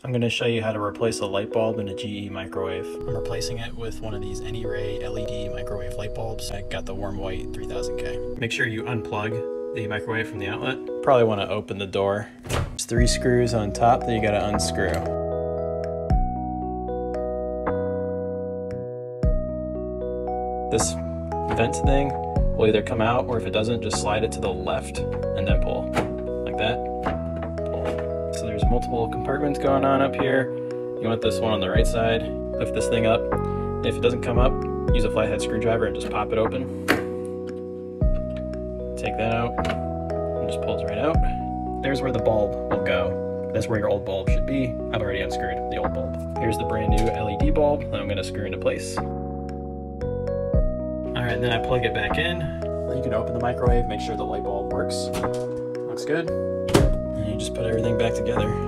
I'm going to show you how to replace a light bulb in a GE microwave. I'm replacing it with one of these AnyRay LED microwave light bulbs. I got the Warm White 3000K. Make sure you unplug the microwave from the outlet. Probably want to open the door. There's 3 screws on top that you got to unscrew. This vent thing will either come out, or if it doesn't, just slide it to the left and then pull, like that. Pull. So there's multiple compartments going on up here. You want this one on the right side. Lift this thing up. If it doesn't come up, use a flathead screwdriver and just pop it open. Take that out, and just pulls right out. There's where the bulb will go. That's where your old bulb should be. I've already unscrewed the old bulb. Here's the brand new LED bulb that I'm gonna screw into place. All right, then I plug it back in. You can open the microwave, make sure the light bulb works. Looks good. And you just put everything back together.